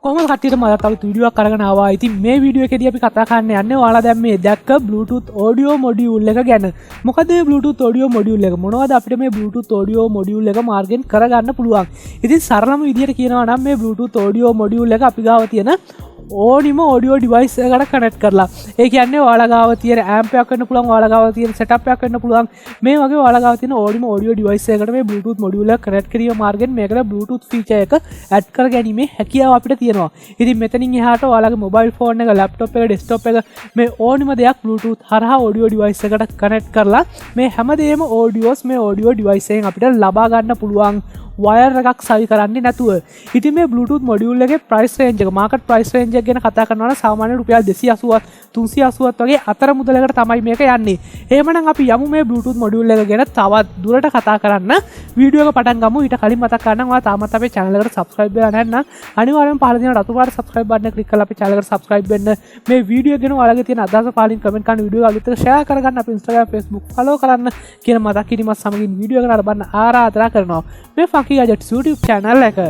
කොහොමද කට්ටියට මම තව වීඩියෝ එකක් අරගෙන ආවා. ඉතින් මේ වීඩියෝ එකේදී අපි කතා කරන්න යන්නේ ඔයාලා දැන් මේ දැක්ක Bluetooth audio module එක ගැන. මොකද මේ Bluetooth audio module එක මොනවද අපිට මේ Bluetooth audio module එක මාර්ගෙන් කරගන්න පුළුවන්. ඉතින් සරලම විදිහට කියනවා නම් මේ Bluetooth audio module එක අපි ගාව තියෙන ඕනිම audio device එකකට connect කරලා. ඒ කියන්නේ ඔයාලා ගාව තියෙන amp එකක් වෙන්න පුළුවන්, ඔයාලා ගාව තියෙන setup එකක් වෙන්න පුළුවන්. මේ වගේ ඔයාලා ගාව තියෙන ඕනිම audio device එකකට මේ Bluetooth module එක connect කිරීම මාර්ගෙන් මේකට Bluetooth feature එක add කර ගැනීමේ හැකියාව අපිට තියෙනවා. ඉතින් මෙතනින් එහාට ඔයාලගේ mobile phone එක, laptop එක, desktop එක මේ ඕනිම දෙයක් Bluetooth හරහා audio device එකට connect කරලා මේ හැමදේම audios මේ audio device එකෙන් අපිට ලබා ගන්න පුළුවන්. wire එකක් සවි කරන්නේ නැතුව. ඉතින් මේ Bluetooth module එකේ price range එක, market price range එක ගැන කතා කරනවා නම් සාමාන්‍ය රුපියල් 280ක් 380ක් වගේ අතර මුදලකට තමයි මේක යන්නේ. එහෙමනම් අපි යමු මේ Bluetooth module එක ගැන තවත් දුරට කතා කරන්න. වීඩියෝ එක පටන් ගමු. ඊට කලින් මතක් කරන්නම් ඔයා තාමත් අපේ channel එකට subscribe වෙලා නැත්නම් අනිවාර්යෙන්ම පහළ තියෙන රතු පාට subscribe button එක click කරලා අපේ channel එකට subscribe වෙන්න. මේ වීඩියෝ ගැන ඔයාලගේ තියෙන අදහස පහලින් comment කරන්න, වීඩියෝ එක අලුත් එක share කරගන්න, අපේ Instagram Facebook follow කරන්න කියන මතක් කිරීමත් සමගින් වීඩියෝ එක නරඹන්න ආරාධනා කරනවා. මේ Funky Gadgets YouTube channel එක.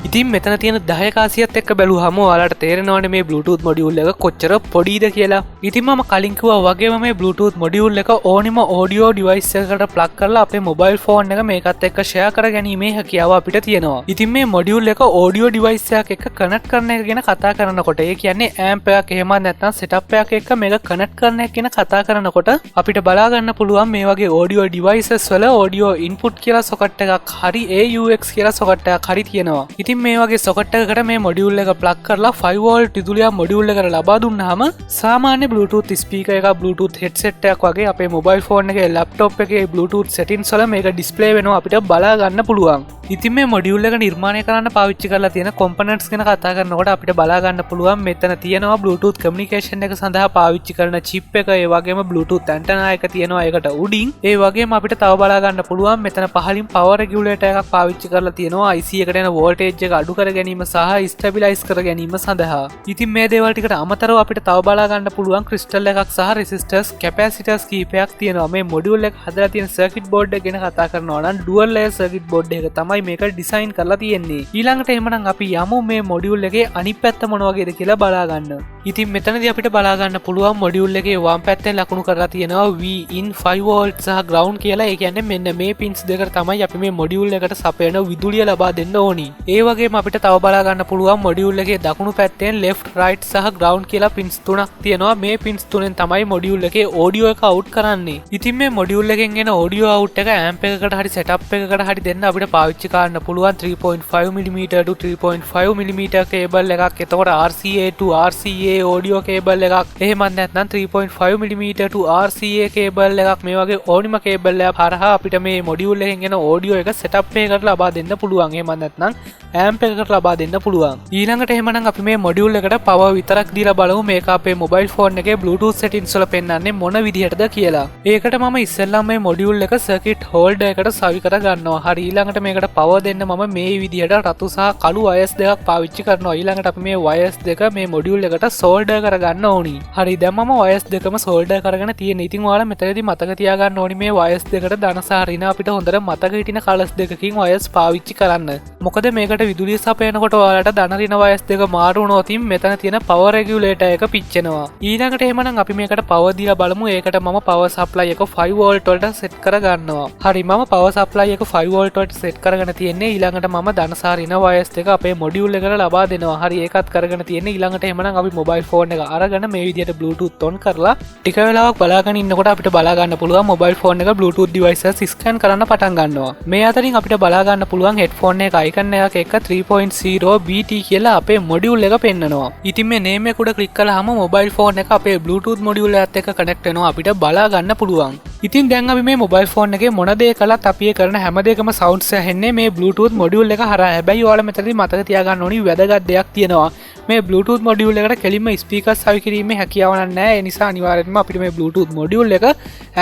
ඉතින් මෙතන තියෙන 10 කාසියත් එක්ක බැලුවාම ඔයාලට තේරෙනවනේ මේ Bluetooth module එක කොච්චර පොඩිද කියලා. ඉතින් මම කලින් කිව්වා වගේම මේ Bluetooth module එක ඕනිම audio device එකකට plug කරලා අපේ mobile phone එක මේකත් එක්ක share කරගැනීමේ හැකියාව අපිට තියෙනවා. ඉතින් මේ module එක audio device එකක් එක්ක connect කරන එක ගැන කතා කරනකොට ඒ කියන්නේ amp එකක් එහෙම නැත්නම් setup එකක් එක්ක මේක connect කරන එක ගැන කතා කරනකොට අපිට බලා ගන්න පුළුවන් මේ වගේ audio devices වල audio input කියලා socket එකක් හරි AUX කියලා socket එකක් හරි තියෙනවා. ඉතින් මේ වගේ socket එකකට මේ module එක plug කරලා 5 volt විදුලිය module එකට ලබා දුන්නාම සාමාන්‍ය Bluetooth speaker එකක්, Bluetooth headset එකක් වගේ අපේ mobile phone එකේ, laptop එකේ Bluetooth settings වල මේක display වෙනවා අපිට බලා ගන්න පුළුවන්. ඉතින් මේ module එක නිර්මාණය කරන්න පාවිච්චි කරලා තියෙන components ගැන කතා කරනකොට අපිට බලා ගන්න පුළුවන් මෙතන තියෙනවා Bluetooth communication එක සඳහා පාවිච්චි කරන chip එක, ඒ වගේම Bluetooth antenna එක තියෙනවා ඒකට උඩින්. ඒ වගේම අපිට තව බලා ගන්න පුළුවන් මෙතන පහලින් power regulator එකක් පාවිච්චි කරලා තියෙනවා IC එකට එන voltage එක අඩු කර ගැනීම සහ ස්ටැබිලයිස් කර ගැනීම සඳහා. ඉතින් මේ දේවල් ටිකට අමතරව අපිට තව බලා ගන්න පුළුවන් ක්‍රිස්ටල් එකක් සහ රෙසිස්ටර්ස්, කැපැසිටර්ස් කීපයක් තියෙනවා. මේ මොඩියුල් එක හදලා තියෙන සර්කිට් බෝඩ් එක ගැන කතා කරනවා නම් ඩුවල් ලේයර් සර්කිට් බෝඩ් එක තමයි මේක ඩිසයින් කරලා තියෙන්නේ. ඊළඟට එහෙමනම් අපි යමු මේ මොඩියුල් එකේ අනිත් පැත්ත මොන වගේද කියලා බලා ගන්න. ඉතින් මෙතනදී අපිට බලා ගන්න පුළුවන් මොඩියුල් එකේ වම් පැත්තෙන් ලකුණු කරලා තියෙනවා V in 5 volt සහ ground කියලා. ඒ කියන්නේ මෙන්න මේ පින්ස් දෙකට තමයි අපි මේ මොඩියුල් එකට සපයන විදුලිය ලබා දෙන්න ඕනි. ඒ වගේම අපිට තව බලා ගන්න පුළුවන් මොඩියුල් එකේ දකුණු පැත්තෙන් left, right සහ ground කියලා පින්ස් තුනක් තියෙනවා. මේ පින්ස් තුනෙන් තමයි මොඩියුල් එකේ audio එක out කරන්නේ. ඉතින් මේ මොඩියුල් එකෙන් එන audio out එක amp එකකට හරි setup එකකට හරි දෙන්න අපිට පාවිච්චි කරන්න පුළුවන් 3.5mm to 3.5mm cable එකක්. එතකොට RCA to RCA audio cable එකක්. එහෙමත් නැත්නම් 3.5mm to RCA cable එකක්. මේ වගේ ඕනිම cable එකක් හරහා අපිට මේ මොඩියුල් එකෙන් එන audio එක setup එකකට ලබා දෙන්න පුළුවන්. එහෙමත් නැත්නම් amp එකකට ලබා දෙන්න පුළුවන්. ඊළඟට එහෙමනම් අපි මේ මොඩියුල් එකට power විතරක් දීලා බලමු මේක අපේ mobile phone එකේ Bluetooth settings වල පෙන්වන්නේ මොන විදිහටද කියලා. ඒකට මම ඉස්සෙල්ලාම මේ මොඩියුල් එක circuit holder එකට සවි කර ගන්නවා. හරි, ඊළඟට මේකට power දෙන්න මම මේ විදිහට රතු සහ කළු wires දෙකක් පාවිච්චි කරනවා. ඊළඟට අපි මේ wires දෙක මේ මොඩියුල් එකට solder කරගන්න ඕනි. හරි, දැන් මම wires දෙකම solder කරගෙන තියෙනවා. ඉතින් ඔයාලා මෙතනදී මතක තියාගන්න ඕනි මේ wires දෙකට ධන සහ ඍණ අපිට හොඳට මතක හිටින colors දෙකකින් wires පාවිච්චි කරන්න. මොකද මේකට විදුලිය සපයනකොට ඔයාලට ධන ඍණ වයස් දෙක මාරු වුණොත් මෙතන තියෙන power regulator එක පිච්චෙනවා. ඊළඟට එහෙමනම් අපි මේකට power දීලා බලමු. ඒකට මම power supply එක 5 volt වලට set කර ගන්නවා. හරි, මම power supply එක 5 volt වලට set කරගෙන තියෙන්නේ. ඊළඟට මම ධන සහ ඍණ වයස් දෙක අපේ මොඩියුල් එකට ලබා දෙනවා. හරි, ඒකත් කරගෙන තියෙන්නේ. ඊළඟට එහෙමනම් අපි mobile phone එක අරගෙන මේ විදිහට Bluetooth on කරලා ටික වෙලාවක් බලාගෙන ඉන්නකොට අපිට බලා ගන්න පුළුවන් mobile phone එක Bluetooth devices scan කරන්න පටන් ගන්නවා. මේ අතරින් අපිට බලා ගන්න පුළුවන් headphone එක icon එකක් එක්ක 3.0 BT කියලා අපේ මොඩියුල් එක පෙන්නනවා. ඉතින් මේ name එක උඩ click කළාම mobile phone එක අපේ Bluetooth මොඩියුල් එකත් එක්ක connect වෙනවා. අපිට බලා ගන්න පුළුවන්. ඉතින් දැන් අපි මේ mobile phone එකේ මොන දේ කළත් අපි ඒ කරන හැම දෙයකම sounds ඇහෙන්නේ මේ Bluetooth මොඩියුල් එක හරහා. හැබැයි ඔයාලා මෙතනදී මතක තියාගන්න ඕනි වැදගත් දෙයක් තියෙනවා. මේ Bluetooth මොඩියුල් එකට කෙලින්ම ස්පීකර්ස් සවි කිරීමේ හැකියාව නැහැ. ඒ නිසා අනිවාර්යයෙන්ම අපිට මේ Bluetooth මොඩියුල් එක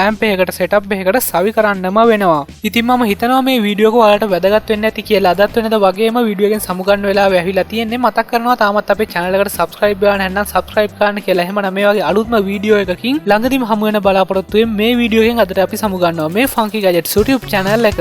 amp එකකට setup එකකට සවි කරන්නම වෙනවා. ඉතින් මම හිතනවා මේ වීඩියෝ එක ඔයාලට වැදගත් වෙන්න ඇති කියලා. අදත් වෙනද වගේම වීඩියෝ එකෙන් සමුගන්න වෙලාව ඇවිල්ලා තියෙන්නේ. මතක් කරනවා තාමත් අපේ channel එකට subscribe වෙලා නැත්නම් subscribe කරන්න කියලා. එහෙමනම් මේ වගේ අලුත්ම වීඩියෝ එකකින් ළඟදීම හමු වෙන බලාපොරොත්තු වෙමින් මේ වීඩියෝ වීඩියෝෙන් අදට අපි සමුගන්නවා මේ ෆංකි ගැජට්ස් YouTube channel එක.